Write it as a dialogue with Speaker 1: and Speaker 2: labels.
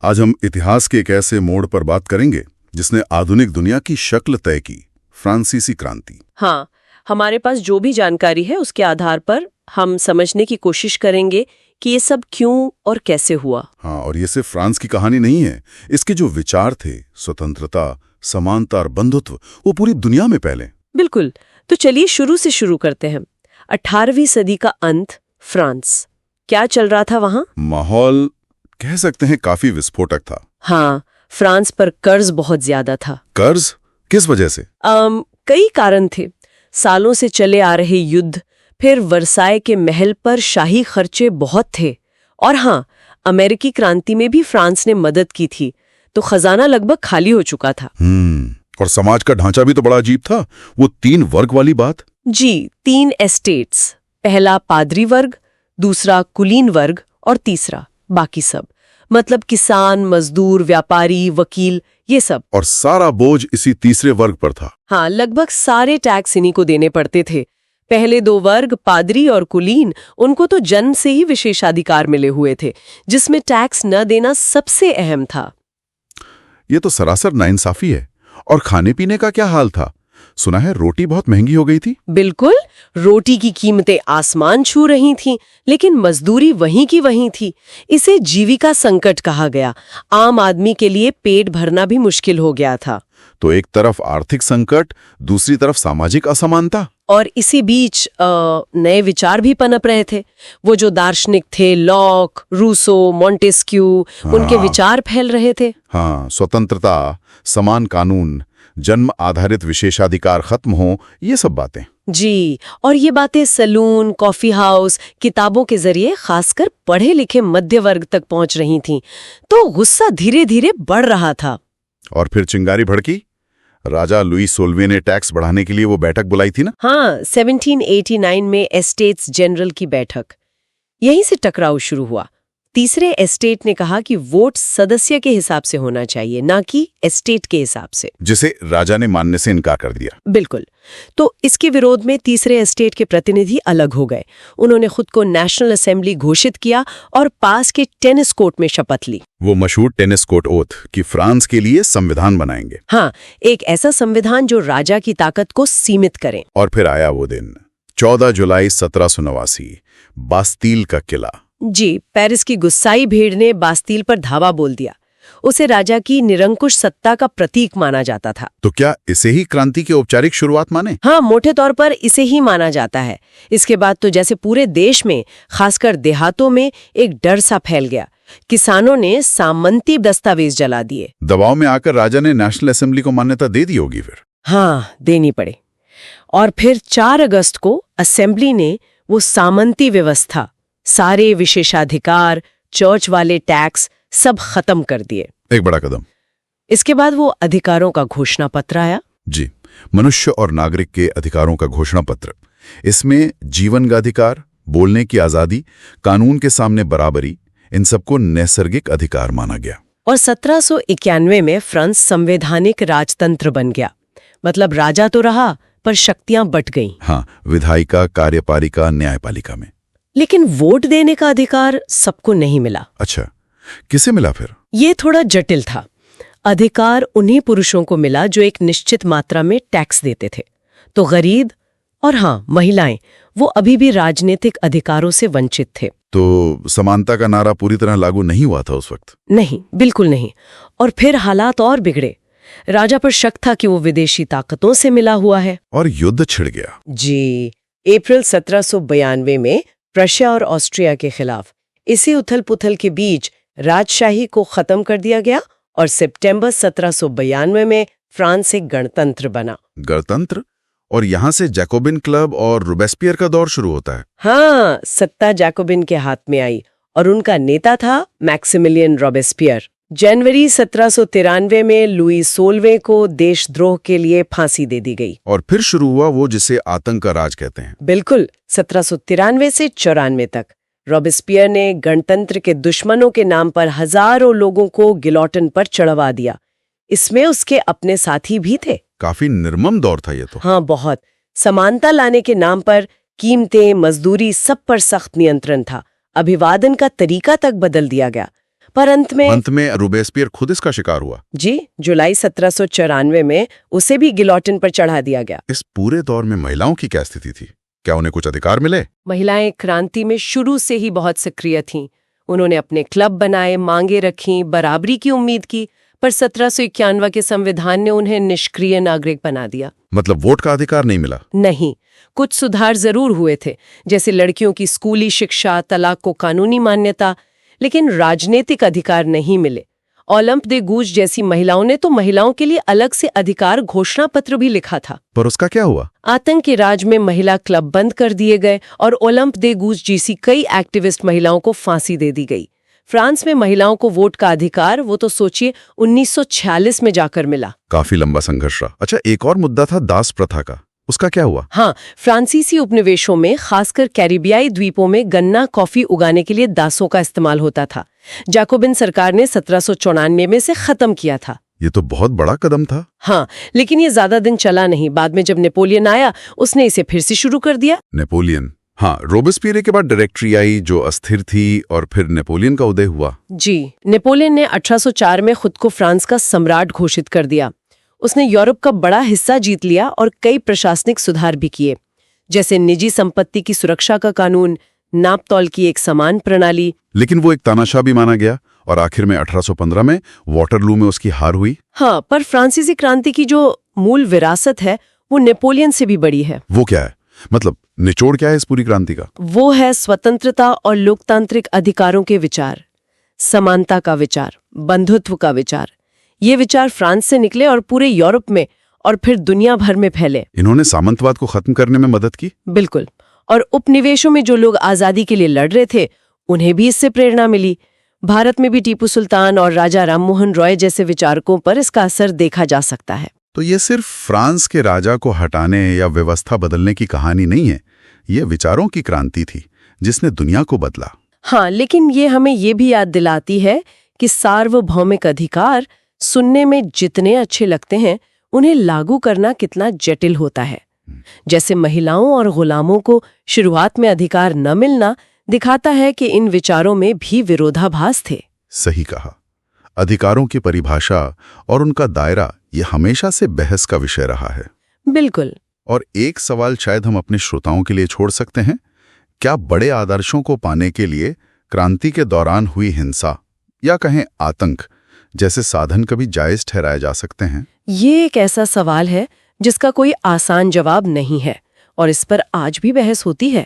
Speaker 1: आज हम इतिहास के एक ऐसे मोड़ पर बात करेंगे जिसने आधुनिक दुनिया की शक्ल तय की, फ्रांसीसी क्रांति।
Speaker 2: हाँ, हमारे पास जो भी जानकारी है उसके आधार पर हम समझने की कोशिश करेंगे कि ये सब क्यों और कैसे हुआ।
Speaker 1: हाँ, और ये सिर्फ फ्रांस की कहानी नहीं है। इसके जो विचार थे, स्वतंत्रता, समानता और बंधुत्व, वो पूरी दुनिया में फैले।
Speaker 2: बिल्कुल। तो चलिए शुरू से शुरू करते हैं। 18वीं सदी का अंत, फ्रांस। क्या चल रहा था वहाँ?
Speaker 1: माहौल कह सकते हैं काफी विस्फोटक था।
Speaker 2: हाँ, फ्रांस पर कर्ज बहुत ज्यादा था।
Speaker 1: कर्ज? किस वजह से?
Speaker 2: कई कारण थे। सालों से चले आ रहे युद्ध, फिर वर्साय के महल पर शाही खर्चे बहुत थे, और हाँ, अमेरिकी क्रांति में भी फ्रांस ने मदद की थी, तो खजाना लगभग खाली हो चुका था।
Speaker 1: और समाज का ढांचा भी तो बड़ा अजीब था। वो 3 वर्ग वाली बात।
Speaker 2: जी, 3 एस्टेट्स। पहला पादरी वर्ग, दूसरा कुलीन वर्ग और तीसरा बाकी सब, मतलब किसान, मजदूर, व्यापारी, वकील, ये सब।
Speaker 1: और सारा बोझ इसी तीसरे वर्ग पर था।
Speaker 2: हाँ, लगभग सारे टैक्स इन्हीं को देने पड़ते थे। पहले 2 वर्ग, पादरी और कुलीन, उनको तो जन्म से ही विशेषाधिकार मिले हुए थे, जिसमें टैक्स न देना सबसे अहम था।
Speaker 1: ये तो सरासर नाइंसाफी है। और खाने पीने का क्या हाल था? सुना है रोटी बहुत महंगी हो गई थी।
Speaker 2: बिल्कुल, रोटी की कीमतें आसमान छू रही थीं, लेकिन मजदूरी वहीं की वहीं थी। इसे जीविका संकट कहा गया। आम आदमी के लिए पेट भरना भी मुश्किल हो गया था।
Speaker 1: तो एक तरफ आर्थिक संकट, दूसरी तरफ सामाजिक असमानता।
Speaker 2: और इसी बीच नए विचार भी पनप रहे थे। वो जो दार्शनिक थे, लॉक, रूसो, मॉन्टेस्क्यू, उनके विचार फैल रहे थे।
Speaker 1: हाँ, स्वतंत्रता, समान कानून, जन्म आधारित विशेषाधिकार खत्म हो, ये सब बातें।
Speaker 2: जी, और ये बातें सैलून, कॉफी हाउस, किताबों के जरिए खासकर पढ़े लिखे मध्य वर्ग तक पहुंच रही थीं। तो गुस्सा धीरे धीरे बढ़ रहा था।
Speaker 1: और फिर चिंगारी भड़की। राजा लुई 16वें ने टैक्स बढ़ाने के लिए वो बैठक बुलाई थी ना?
Speaker 2: हाँ, 1789 में एस्टेट्स जनरल की बैठक। यहीं से टकराव शुरू हुआ। तीसरे एस्टेट ने कहा कि वोट सदस्य के हिसाब से होना चाहिए, ना कि एस्टेट के हिसाब से,
Speaker 1: जिसे राजा ने मानने से इनकार कर दिया।
Speaker 2: बिल्कुल। तो इसके विरोध में तीसरे एस्टेट के प्रतिनिधि अलग हो गए। उन्होंने खुद को नेशनल असेंबली घोषित किया और पास के टेनिस कोर्ट में शपथ ली।
Speaker 1: वो मशहूर टेनिस कोर्ट ओथ कि फ्रांस के लिए संविधान बनाएंगे।
Speaker 2: हाँ, एक ऐसा संविधान जो राजा की ताकत को सीमित करे।
Speaker 1: और फिर आया वो दिन, 14 जुलाई 1789, बास्तील का किला।
Speaker 2: जी, पेरिस की गुस्साई भीड़ ने बास्तील पर धावा बोल दिया। उसे राजा की निरंकुश सत्ता का प्रतीक माना जाता था।
Speaker 1: तो क्या इसे ही क्रांति की औपचारिक शुरुआत माने?
Speaker 2: हाँ, मोटे तौर पर इसे ही माना जाता है। इसके बाद तो जैसे पूरे देश में, खासकर देहातों में, एक डर सा फैल गया। किसानों ने सामंती दस्तावेज जला दिए।
Speaker 1: दबाव में आकर राजा ने नेशनल असेंबली को मान्यता दे दी होगी फिर।
Speaker 2: हाँ, देनी पड़े। और फिर 4 अगस्त को असेंबली ने वो सामंती व्यवस्था, सारे विशेषाधिकार, चर्च वाले टैक्स, सब खत्म कर दिए।
Speaker 1: एक बड़ा कदम।
Speaker 2: इसके बाद वो अधिकारों का घोषणा पत्र आया।
Speaker 1: जी, मनुष्य और नागरिक के अधिकारों का घोषणा पत्र। इसमें जीवन का अधिकार, बोलने की आजादी, कानून के सामने बराबरी, इन सबको नैसर्गिक अधिकार माना गया।
Speaker 2: और 1791 में फ्रांस संवैधानिक राजतंत्र बन गया। मतलब राजा तो रहा, पर शक्तियां बंट गईं।
Speaker 1: हाँ, विधायिका, कार्यपालिका, न्यायपालिका में।
Speaker 2: लेकिन वोट देने का अधिकार सबको नहीं मिला।
Speaker 1: अच्छा, किसे मिला फिर?
Speaker 2: ये थोड़ा जटिल था। अधिकार उन्हीं पुरुषों को मिला जो एक निश्चित मात्रा में टैक्स देते थे। तो गरीब और हाँ, महिलाएं, वो अभी भी राजनीतिक अधिकारों से वंचित थे।
Speaker 1: तो समानता का नारा पूरी तरह लागू नहीं हुआ था उस वक्त?
Speaker 2: नहीं, बिल्कुल नहीं। और फिर हालात और बिगड़े। राजा पर शक था कि वो विदेशी ताकतों से मिला हुआ है।
Speaker 1: और युद्ध छिड़ गया।
Speaker 2: जी, अप्रैल 1792 में प्रशिया और ऑस्ट्रिया के खिलाफ इसी उथल पुथल के बीच राजशाही को खत्म कर दिया गया और सितंबर 1792 में फ्रांस एक गणतंत्र बना।
Speaker 1: गणतंत्र? और यहाँ से जैकोबिन क्लब और रोबेस्पियर का दौर शुरू होता है।
Speaker 2: हाँ, सत्ता जैकोबिन के हाथ में आई और उनका नेता था मैक्सिमिलियन रोबेस्पियर। जनवरी 1793 में लुई 16वें को देशद्रोह के लिए फांसी दे दी गई।
Speaker 1: और फिर शुरू हुआ वो जिसे आतंक का राज कहते हैं।
Speaker 2: बिल्कुल, 1793 से 94 तक रोबेस्पियर ने गणतंत्र के दुश्मनों के नाम पर हजारों लोगों को गिलोटिन पर चढ़वा दिया। इसमें उसके अपने साथी भी थे।
Speaker 1: काफी निर्मम दौर था ये तो।
Speaker 2: हाँ, बहुत। समानता लाने के नाम पर कीमतें, मजदूरी, सब पर सख्त नियंत्रण था। अभिवादन का तरीका तक बदल दिया गया। पर अंत
Speaker 1: में रोबेस्पियर खुद इसका शिकार हुआ।
Speaker 2: जी, जुलाई 1794 में उसे भी गिलोटिन पर चढ़ा दिया गया।
Speaker 1: इस पूरे दौर में महिलाओं की क्या स्थिति थी? क्या उन्हें कुछ अधिकार मिले?
Speaker 2: महिलाएं क्रांति में शुरू से ही बहुत सक्रिय थीं। उन्होंने अपने क्लब बनाए, मांगे रखीं, बराबरी की उम्मीद की, पर 1791 के संविधान ने उन्हें निष्क्रिय नागरिक बना दिया।
Speaker 1: मतलब वोट का अधिकार नहीं मिला?
Speaker 2: नहीं, कुछ सुधार जरूर हुए थे, जैसे लड़कियों की स्कूली शिक्षा, तलाक को कानूनी मान्यता, लेकिन राजनीतिक अधिकार नहीं मिले। ओलंप दे गूज जैसी महिलाओं ने तो महिलाओं के लिए अलग से अधिकार घोषणा पत्र भी लिखा था।
Speaker 1: पर उसका क्या हुआ?
Speaker 2: आतंक के राज में महिला क्लब बंद कर दिए गए और ओलंप दे गूज जैसी कई एक्टिविस्ट महिलाओं को फांसी दे दी गई। फ्रांस में महिलाओं को वोट का अधिकार, वो तो सोचिए, 1946 में जाकर मिला।
Speaker 1: काफी लंबा संघर्ष रहा। अच्छा, एक और मुद्दा था दास प्रथा का, उसका क्या हुआ?
Speaker 2: हाँ, फ्रांसीसी उपनिवेशों में, खासकर कैरिबियाई द्वीपों में गन्ना, कॉफी उगाने के लिए दासों का इस्तेमाल होता था। जैकोबिन सरकार ने 1794 में से खत्म किया था।
Speaker 1: ये तो बहुत बड़ा कदम था।
Speaker 2: हाँ, लेकिन ये ज्यादा दिन चला नहीं। बाद में जब नेपोलियन आया, उसने इसे फिर से शुरू कर दिया।
Speaker 1: नेपोलियन? हाँ, रोबेस्पियर के बाद डायरेक्टरी आई जो अस्थिर थी, और फिर नेपोलियन का उदय हुआ।
Speaker 2: जी, नेपोलियन ने 1804 में खुद को फ्रांस का सम्राट घोषित कर दिया। उसने यूरोप का बड़ा हिस्सा जीत लिया और कई प्रशासनिक सुधार भी किए, जैसे निजी संपत्ति की सुरक्षा का कानून, नाप तौल की एक समान प्रणाली।
Speaker 1: लेकिन वो एक तानाशाह भी माना गया और आखिर में 1815 में वाटरलू में उसकी हार हुई।
Speaker 2: हाँ, पर फ्रांसीसी क्रांति की जो मूल विरासत है वो नेपोलियन से भी बड़ी है।
Speaker 1: वो क्या है? मतलब निचोड़ क्या है इस पूरी क्रांति का?
Speaker 2: वो है स्वतंत्रता और लोकतांत्रिक अधिकारों के विचार, समानता का विचार, बंधुत्व का विचार। ये विचार फ्रांस से निकले और पूरे यूरोप में और फिर दुनिया भर में फैले।
Speaker 1: इन्होंने सामंतवाद को खत्म करने में मदद की?
Speaker 2: बिल्कुल। और उपनिवेशों में जो लोग आजादी के लिए लड़ रहे थे, उन्हें भी इससे प्रेरणा मिली। भारत में भी टीपू सुल्तान और राजा राममोहन रॉय जैसे विचारकों पर इसका असर देखा जा सकता है।
Speaker 1: तो ये सिर्फ फ्रांस के राजा को हटाने या व्यवस्था बदलने की कहानी नहीं है, ये विचारों की क्रांति थी जिसने दुनिया को बदला।
Speaker 2: हाँ, लेकिन ये हमें ये भी याद दिलाती है कि सार्वभौमिक अधिकार सुनने में जितने अच्छे लगते हैं, उन्हें लागू करना कितना जटिल होता है। जैसे महिलाओं और गुलामों को शुरुआत में अधिकार न मिलना दिखाता है कि इन विचारों में भी विरोधाभास थे।
Speaker 1: सही कहा। अधिकारों की परिभाषा और उनका दायरा ये हमेशा से बहस का विषय रहा है।
Speaker 2: बिल्कुल।
Speaker 1: और एक सवाल शायद हम अपने श्रोताओं के लिए छोड़ सकते हैं, क्या बड़े आदर्शों को पाने के लिए क्रांति के दौरान हुई हिंसा या कहें आतंक जैसे साधन कभी जायज ठहराए जा सकते हैं?
Speaker 2: ये एक ऐसा सवाल है जिसका कोई आसान जवाब नहीं है और इस पर आज भी बहस होती है।